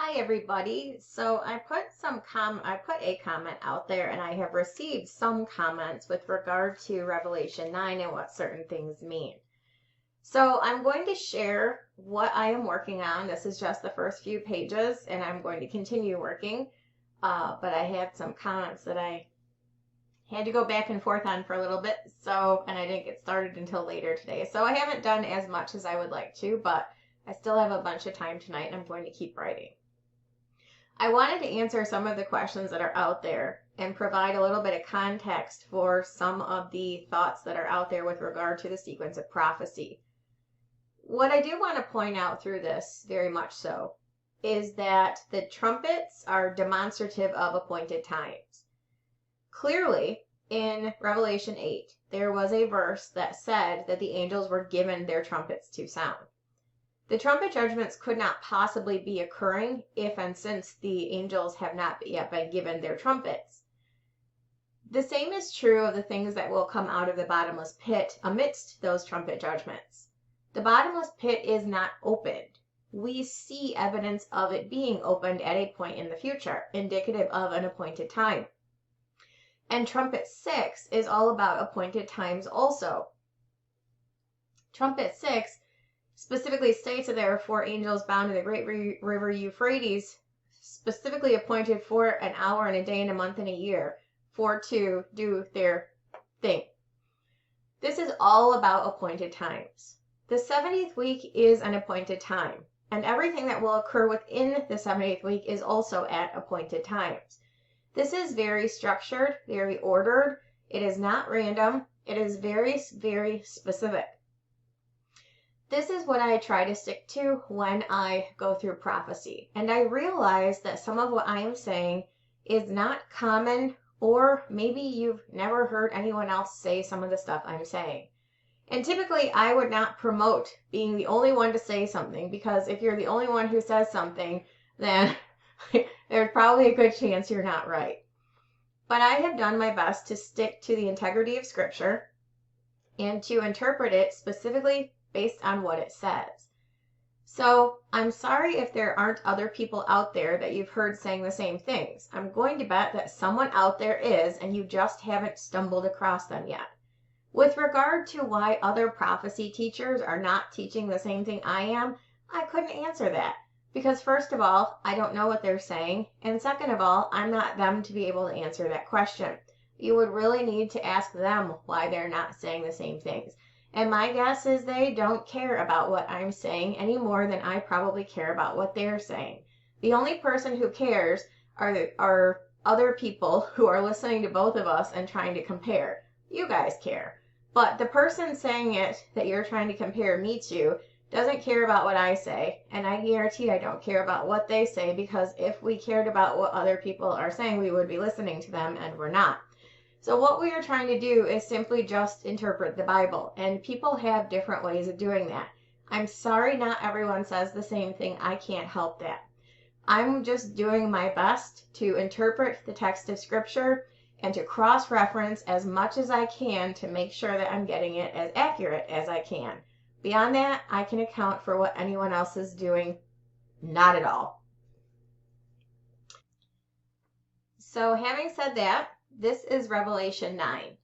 Hi everybody. So I put a comment out there and I have received some comments with regard to Revelation 9 and what certain things mean. So I'm going to share what I am working on. This is just the first few pages and I'm going to continue working. But I had some comments that I had to go back and forth on for a little bit. And I didn't get started until later today. So I haven't done as much as I would like to, but I still have a bunch of time tonight and I'm going to keep writing. I wanted to answer some of the questions that are out there and provide a little bit of context for some of the thoughts that are out there with regard to the sequence of prophecy. What I do want to point out through this, very much so, is that the trumpets are demonstrative of appointed times. Clearly, in Revelation 8, there was a verse that said that the angels were given their trumpets to sound. The trumpet judgments could not possibly be occurring if and since the angels have not yet been given their trumpets. The same is true of the things that will come out of the bottomless pit amidst those trumpet judgments. The bottomless pit is not opened. We see evidence of it being opened at a point in the future, indicative of an appointed time. And trumpet 6 is all about appointed times also. Trumpet 6 specifically states that there are 4 angels bound in the great river Euphrates, specifically appointed for an hour and a day and a month and a year for to do their thing. This is all about appointed times. The 70th week is an appointed time, and everything that will occur within the 70th week is also at appointed times. This is very structured, very ordered. It is not random. It is very, very specific. This is what I try to stick to when I go through prophecy. And I realize that some of what I am saying is not common, or maybe you've never heard anyone else say some of the stuff I'm saying. And typically I would not promote being the only one to say something, because if you're the only one who says something, then there's probably a good chance you're not right. But I have done my best to stick to the integrity of Scripture and to interpret it specifically based on what it says. So I'm sorry if there aren't other people out there that you've heard saying the same things. I'm going to bet that someone out there is, and you just haven't stumbled across them yet. With regard to why other prophecy teachers are not teaching the same thing I am, I couldn't answer that. Because first of all, I don't know what they're saying, and second of all, I'm not them to be able to answer that question. You would really need to ask them why they're not saying the same things. And my guess is they don't care about what I'm saying any more than I probably care about what they're saying. The only person who cares are other people who are listening to both of us and trying to compare. You guys care. But the person saying it that you're trying to compare me to doesn't care about what I say, and I guarantee I don't care about what they say, because if we cared about what other people are saying, we would be listening to them, and we're not. So what we are trying to do is simply just interpret the Bible, and people have different ways of doing that. I'm sorry not everyone says the same thing. I can't help that. I'm just doing my best to interpret the text of Scripture and to cross-reference as much as I can to make sure that I'm getting it as accurate as I can. Beyond that, I can account for what anyone else is doing. Not at all. So having said that, this is Revelation 9.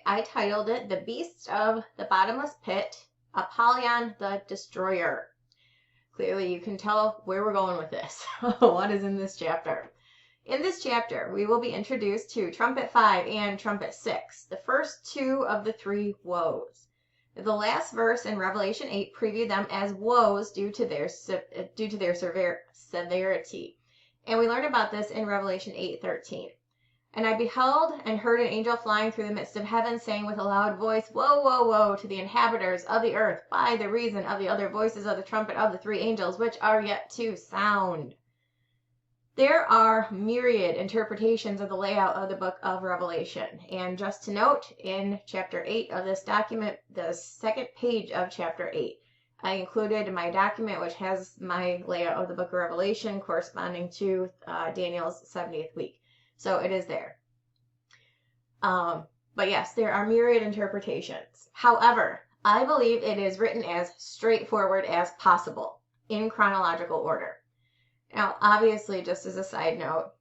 I titled it The Beast of the Bottomless Pit, Apollyon the Destroyer. Clearly you can tell where we're going with this. What is in this chapter? In this chapter, we will be introduced to Trumpet 5 and Trumpet 6, the first 2 of the 3 woes. The last verse in Revelation 8 previewed them as woes due to their severity. And we learn about this in Revelation 8:13. And I beheld and heard an angel flying through the midst of heaven, saying with a loud voice, Woe, woe, woe to the inhabitants of the earth, by the reason of the other voices of the trumpet of the 3 angels, which are yet to sound. There are myriad interpretations of the layout of the book of Revelation. And just to note, in chapter 8 of this document, the second page of chapter 8, I included my document which has my layout of the book of Revelation corresponding to Daniel's 70th week. So it is there. But yes, there are myriad interpretations. However, I believe it is written as straightforward as possible in chronological order. Now, obviously, just as a side note,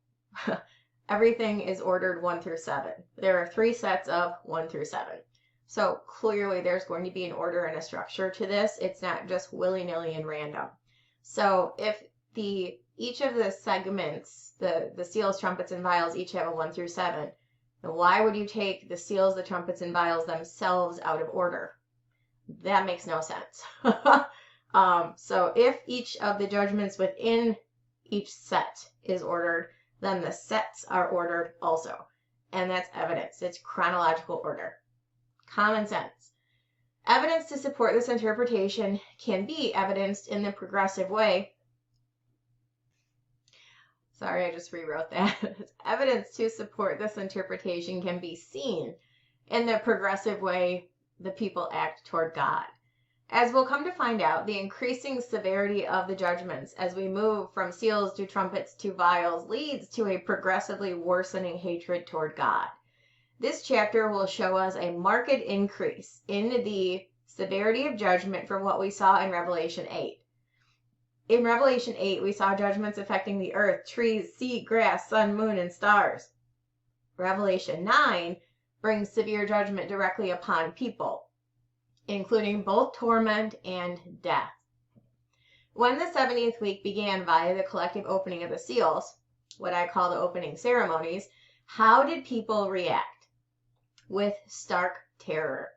everything is ordered 1 through 7. There are 3 sets of 1 through 7. So clearly there's going to be an order and a structure to this. It's not just willy-nilly and random. So if each of the segments, the seals, trumpets, and vials each have a 1 through 7, then why would you take the seals, the trumpets, and vials themselves out of order? That makes no sense. So if each of the judgments within each set is ordered, then the sets are ordered also. And that's evidence. It's chronological order. Common sense. Evidence to support this interpretation can be evidenced in the progressive way. Sorry, I just rewrote that. Evidence to support this interpretation can be seen in the progressive way the people act toward God. As we'll come to find out, the increasing severity of the judgments as we move from seals to trumpets to vials leads to a progressively worsening hatred toward God. This chapter will show us a marked increase in the severity of judgment from what we saw in Revelation 8. In Revelation 8, we saw judgments affecting the earth, trees, sea, grass, sun, moon, and stars. Revelation 9 brings severe judgment directly upon people, including both torment and death. When the 70th week began via the collective opening of the seals, what I call the opening ceremonies, how did people react? With stark terror.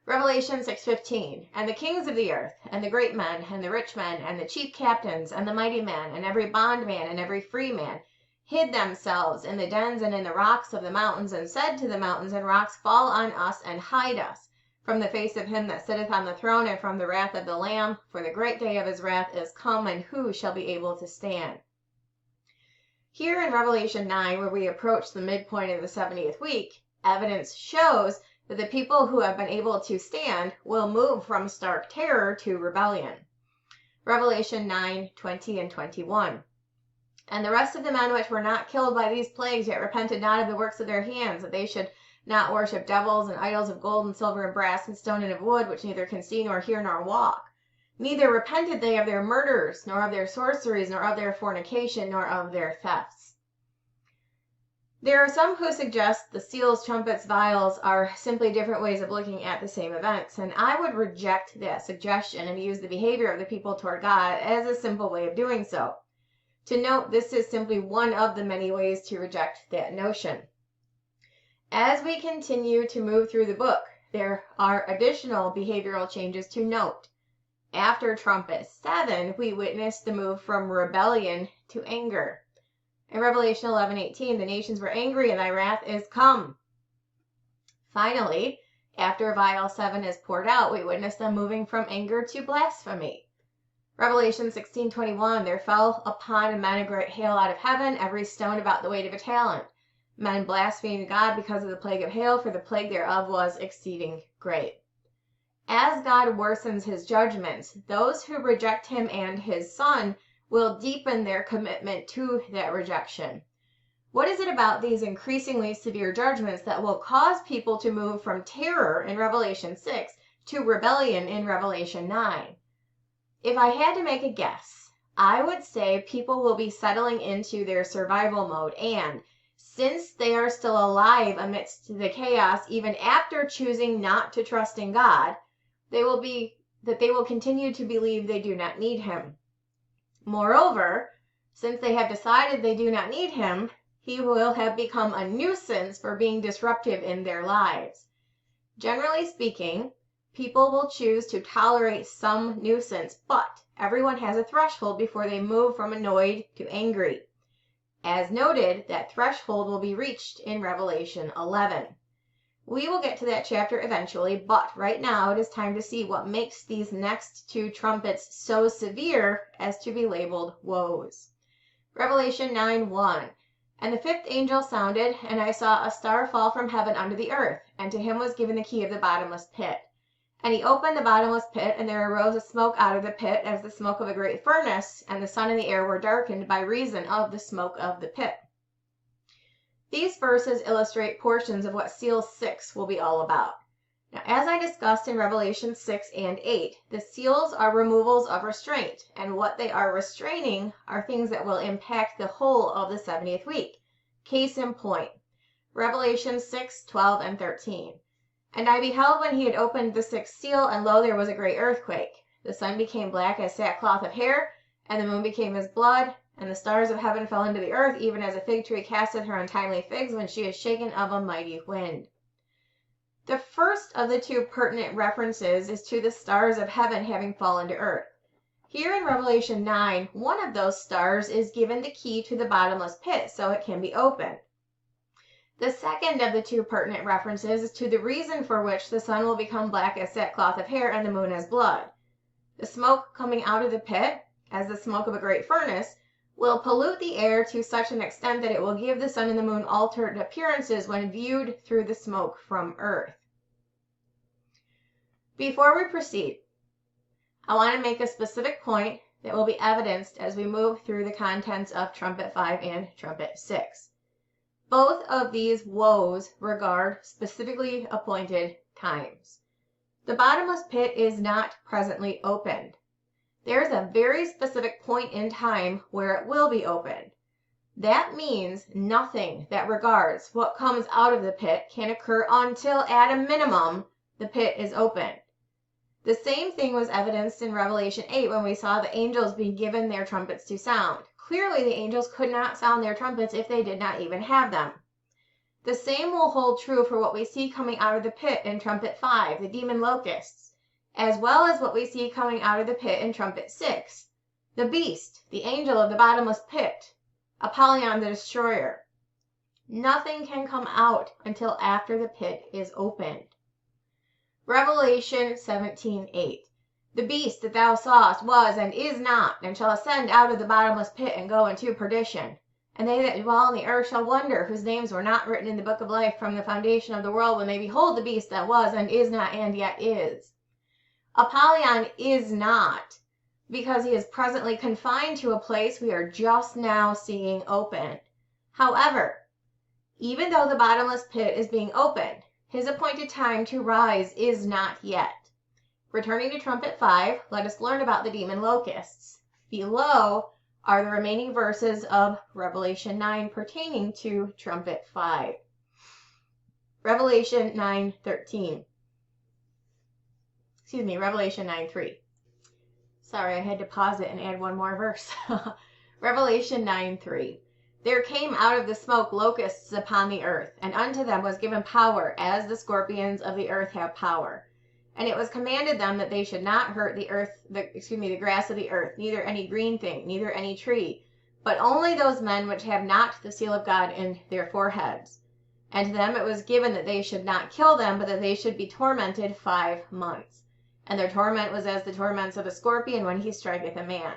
Revelation 6:15, and the kings of the earth, and the great men, and the rich men, and the chief captains, and the mighty men, and every bondman, and every free man, hid themselves in the dens and in the rocks of the mountains, and said to the mountains and rocks, fall on us, and hide us from the face of him that sitteth on the throne, and from the wrath of the Lamb, for the great day of his wrath is come, and who shall be able to stand? Here in Revelation 9, where we approach the midpoint of the 70th week, evidence shows that the people who have been able to stand will move from stark terror to rebellion. Revelation 9:20 and 21. And the rest of the men which were not killed by these plagues, yet repented not of the works of their hands, that they should not worship devils and idols of gold and silver and brass and stone and of wood, which neither can see nor hear nor walk. Neither repented they of their murders, nor of their sorceries, nor of their fornication, nor of their thefts. There are some who suggest the seals, trumpets, vials are simply different ways of looking at the same events, and I would reject that suggestion and use the behavior of the people toward God as a simple way of doing so. To note, this is simply one of the many ways to reject that notion. As we continue to move through the book, there are additional behavioral changes to note. After trumpet 7, we witness the move from rebellion to anger. In Revelation 11:18, the nations were angry and thy wrath is come. Finally, after vial 7 is poured out, we witness them moving from anger to blasphemy. Revelation 16:21, there fell upon men a great hail out of heaven, every stone about the weight of a talent. Men blasphemed God because of the plague of hail, for the plague thereof was exceeding great. As God worsens his judgments, those who reject him and his Son will deepen their commitment to that rejection. What is it about these increasingly severe judgments that will cause people to move from terror in Revelation 6 to rebellion in Revelation 9? If I had to make a guess, I would say people will be settling into their survival mode, and since they are still alive amidst the chaos, even after choosing not to trust in God, they will continue to believe they do not need him. Moreover, since they have decided they do not need him, he will have become a nuisance for being disruptive in their lives. Generally speaking, people will choose to tolerate some nuisance, but everyone has a threshold before they move from annoyed to angry. As noted, that threshold will be reached in Revelation 11. We will get to that chapter eventually, but right now it is time to see what makes these next 2 trumpets so severe as to be labeled woes. Revelation 9:1. And the 5th angel sounded, and I saw a star fall from heaven unto the earth, and to him was given the key of the bottomless pit. And he opened the bottomless pit, and there arose a smoke out of the pit, as the smoke of a great furnace, and the sun and the air were darkened by reason of the smoke of the pit. These verses illustrate portions of what Seal 6 will be all about. Now, as I discussed in Revelation 6 and 8, the seals are removals of restraint, and what they are restraining are things that will impact the whole of the 70th week. Case in point, Revelation 6, 12, and 13. And I beheld when he had opened the sixth seal, and lo, there was a great earthquake. The sun became black as sackcloth of hair, and the moon became as blood, and the stars of heaven fell into the earth, even as a fig tree casteth her untimely figs when she is shaken of a mighty wind. The first of the two pertinent references is to the stars of heaven having fallen to earth. Here in Revelation 9, one of those stars is given the key to the bottomless pit so it can be opened. The second of the two pertinent references is to the reason for which the sun will become black as sackcloth of hair and the moon as blood. The smoke coming out of the pit, as the smoke of a great furnace, will pollute the air to such an extent that it will give the sun and the moon altered appearances when viewed through the smoke from earth. Before we proceed, I want to make a specific point that will be evidenced as we move through the contents of Trumpet 5 and Trumpet 6. Both of these woes regard specifically appointed times. The bottomless pit is not presently opened. There is a very specific point in time where it will be opened. That means nothing that regards what comes out of the pit can occur until, at a minimum, the pit is opened. The same thing was evidenced in Revelation 8 when we saw the angels being given their trumpets to sound. Clearly, the angels could not sound their trumpets if they did not even have them. The same will hold true for what we see coming out of the pit in Trumpet 5, the demon locusts, as well as what we see coming out of the pit in Trumpet 6, the beast, the angel of the bottomless pit, Apollyon the destroyer. Nothing can come out until after the pit is opened. Revelation 17:8. The beast that thou sawest was and is not, and shall ascend out of the bottomless pit and go into perdition. And they that dwell on the earth shall wonder, whose names were not written in the book of life from the foundation of the world, when they behold the beast that was and is not and yet is. Apollyon is not, because he is presently confined to a place we are just now seeing opened. However, even though the bottomless pit is being opened, his appointed time to rise is not yet. Returning to Trumpet 5, let us learn about the demon locusts. Below are the remaining verses of Revelation 9 pertaining to Trumpet 5. Revelation 9:13. Revelation 9:3. Sorry, I had to pause it and add one more verse. Revelation 9:3. There came out of the smoke locusts upon the earth, and unto them was given power, as the scorpions of the earth have power. And it was commanded them that they should not hurt the grass of the earth, neither any green thing, neither any tree, but only those men which have not the seal of God in their foreheads. And to them it was given that they should not kill them, but that they should be tormented 5 months. And their torment was as the torments of a scorpion when he striketh a man.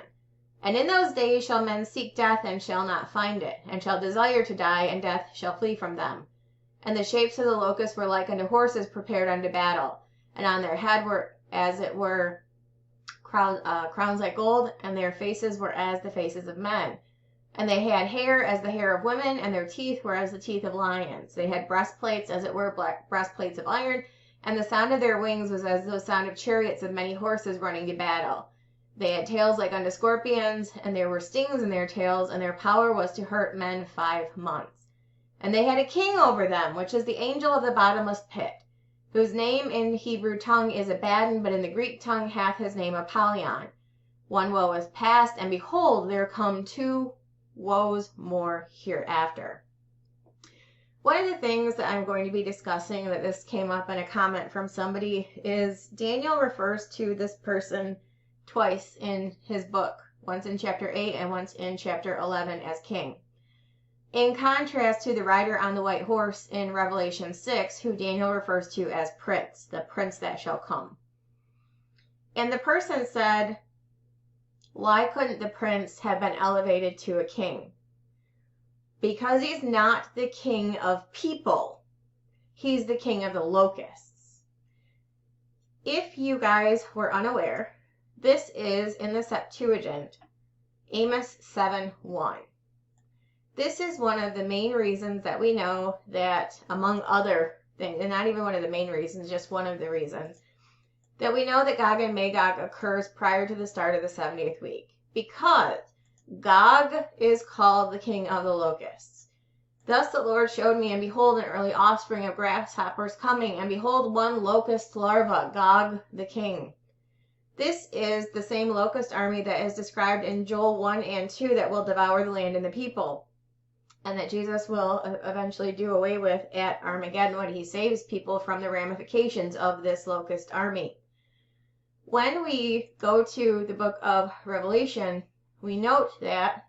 And in those days shall men seek death, and shall not find it, and shall desire to die, and death shall flee from them. And the shapes of the locusts were like unto horses prepared unto battle, and on their head were, as it were, crowns like gold, and their faces were as the faces of men. And they had hair as the hair of women, and their teeth were as the teeth of lions. They had breastplates, as it were, black breastplates of iron, and the sound of their wings was as the sound of chariots of many horses running to battle. They had tails like unto scorpions, and there were stings in their tails, and their power was to hurt men 5 months. And they had a king over them, which is the angel of the bottomless pit, whose name in Hebrew tongue is Abaddon, but in the Greek tongue hath his name Apollyon. One woe is past, and behold, there come 2 woes more hereafter. One of the things that I'm going to be discussing, that this came up in a comment from somebody, is Daniel refers to this person twice in his book, once in chapter 8 and once in chapter 11 as king. In contrast to the rider on the white horse in Revelation 6, who Daniel refers to as prince, the prince that shall come. And the person said, why couldn't the prince have been elevated to a king? Because he's not the king of people. He's the king of the locusts. If you guys were unaware, this is in the Septuagint, Amos 7:1. This is one of the main reasons that we know that, among other things, and not even one of the main reasons, just one of the reasons, that we know that Gog and Magog occurs prior to the start of the 70th week, because Gog is called the king of the locusts. Thus the Lord showed me, and behold, an early offspring of grasshoppers coming, and behold, one locust larva, Gog the king. This is the same locust army that is described in Joel 1 and 2 that will devour the land and the people, and that Jesus will eventually do away with at Armageddon when he saves people from the ramifications of this locust army. When we go to the book of Revelation, we note that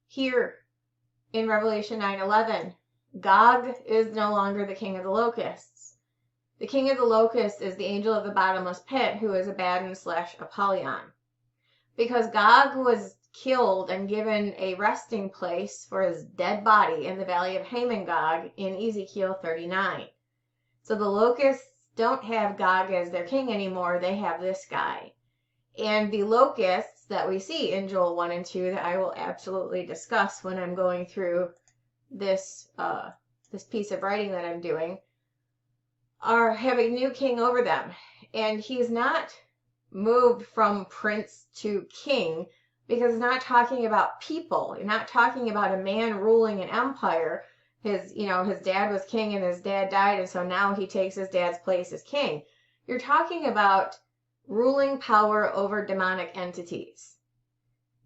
here in Revelation 9:11, Gog is no longer the king of the locusts. The king of the locusts is the angel of the bottomless pit, who is Abaddon/Apollyon. Because Gog was killed and given a resting place for his dead body in the valley of Hamon-Gog in Ezekiel 39. So the locusts don't have Gog as their king anymore, they have this guy. And the locusts that we see in Joel 1 and 2 that I will absolutely discuss when I'm going through this piece of writing that I'm doing, have a new king over them. And he's not moved from prince to king, because it's not talking about people. You're not talking about a man ruling an empire. His dad was king and his dad died, and so now he takes his dad's place as king. You're talking about ruling power over demonic entities.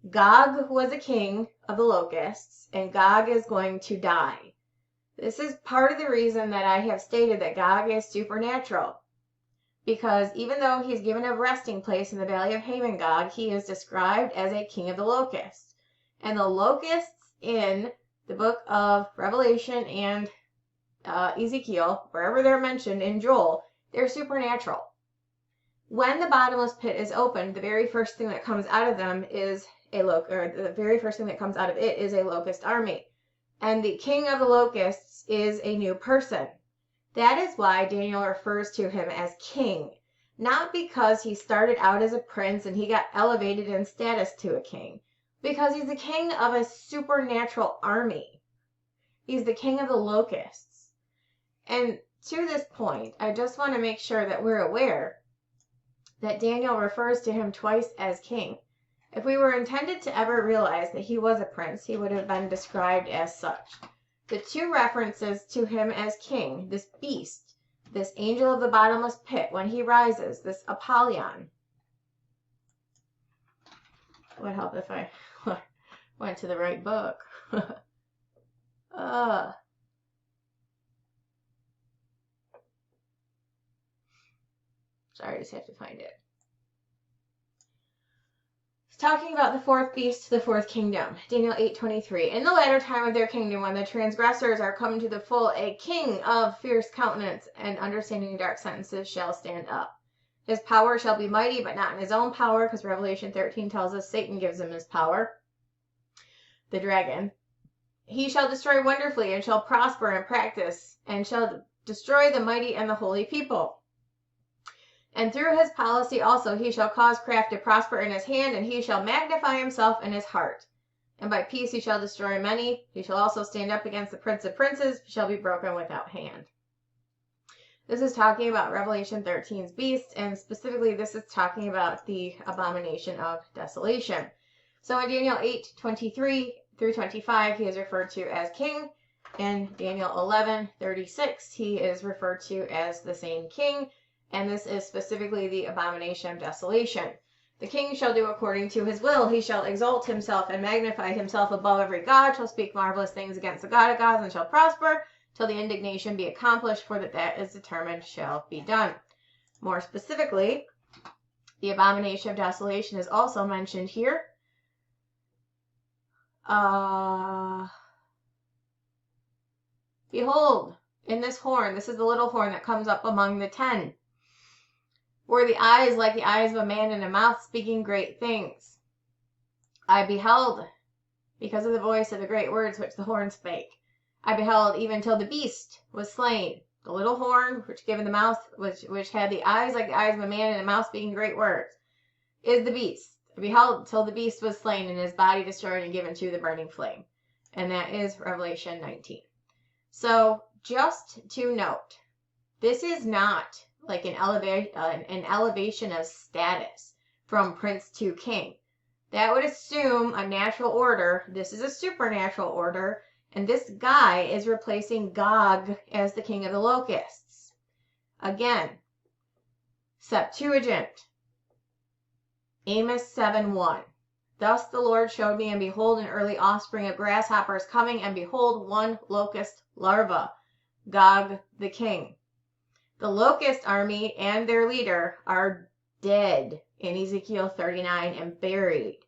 Gog was a king of the locusts, and Gog is going to die. This is part of the reason that I have stated that Gog is supernatural. Because even though he's given a resting place in the valley of Hamon-Gog, he is described as a king of the locusts. And the locusts in the book of Revelation and Ezekiel, wherever they're mentioned in Joel, they're supernatural. When the bottomless pit is opened, the very first thing that comes out of them is the very first thing that comes out of it is a locust army. And the king of the locusts is a new person. That is why Daniel refers to him as king. Not because he started out as a prince and he got elevated in status to a king. Because he's the king of a supernatural army. He's the king of the locusts. And to this point, I just want to make sure that we're aware that Daniel refers to him twice as king. If we were intended to ever realize that he was a prince, he would have been described as such. The two references to him as king, this beast, this angel of the bottomless pit, when he rises, this Apollyon. It would help if I went to the right book. Sorry, I just have to find it. Talking about the fourth beast, the fourth kingdom. Daniel 8:23. In the latter time of their kingdom, when the transgressors are come to the full, a king of fierce countenance and understanding dark sentences shall stand up. His power shall be mighty, but not in his own power, because Revelation 13 tells us Satan gives him his power. The dragon. He shall destroy wonderfully, and shall prosper and practice, and shall destroy the mighty and the holy people. And through his policy also he shall cause craft to prosper in his hand, and he shall magnify himself in his heart. And by peace he shall destroy many. He shall also stand up against the prince of princes, shall be broken without hand. This is talking about Revelation 13's beast, and specifically this is talking about the abomination of desolation. So in Daniel 8:23 through 25, he is referred to as king. In Daniel 11:36, he is referred to as the same king. And this is specifically the abomination of desolation. The king shall do according to his will. He shall exalt himself and magnify himself above every god, shall speak marvelous things against the God of gods, and shall prosper, till the indignation be accomplished, for that is determined shall be done. More specifically, the abomination of desolation is also mentioned here. Behold, in this horn, this is the little horn that comes up among the 10. Were the eyes like the eyes of a man, and a mouth speaking great things. I beheld, because of the voice of the great words which the horn spake. I beheld even till the beast was slain. The little horn, which given the mouth, which had the eyes like the eyes of a man, and a mouth speaking great words, is the beast. I beheld till the beast was slain, and his body destroyed and given to the burning flame. and that is Revelation 19. So just to note, this is not like an elevation of status from prince to king. That would assume a natural order. This is a supernatural order, and this guy is replacing Gog as the king of the locusts. Again, Septuagint, Amos 7:1. Thus the Lord showed me, and behold, an early offspring of grasshoppers coming, and behold, one locust larva, Gog the king. The locust army and their leader are dead in Ezekiel 39 and buried,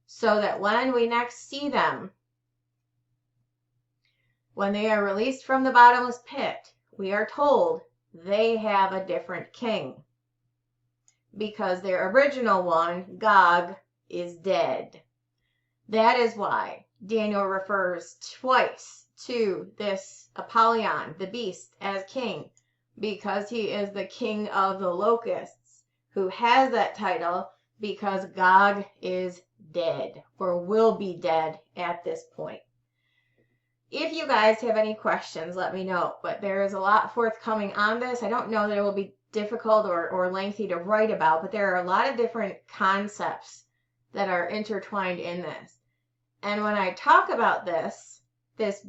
so that when we next see them, when they are released from the bottomless pit, we are told they have a different king, because their original one, Gog, is dead. That is why Daniel refers twice to this Apollyon, the beast, as king, because he is the king of the locusts, who has that title because Gog is dead, or will be dead at this point. If you guys have any questions, let me know, but there is a lot forthcoming on this. I don't know that it will be difficult or lengthy to write about, but there are a lot of different concepts that are intertwined in this. And when I talk about this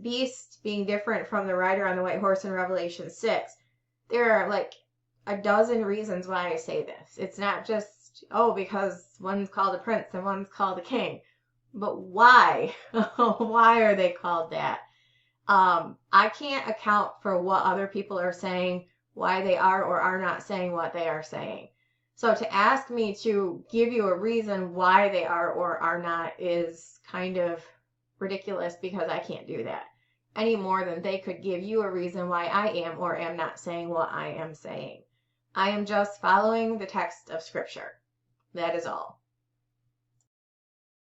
beast being different from the rider on the white horse in Revelation 6, there are like a dozen reasons why I say this. It's not just, oh, because one's called a prince and one's called a king. But why? Why are they called that? I can't account for what other people are saying, why they are or are not saying what they are saying. So to ask me to give you a reason why they are or are not is kind of ridiculous, because I can't do that any more than they could give you a reason why I am or am not saying what I am saying. I am just following the text of Scripture. That is all.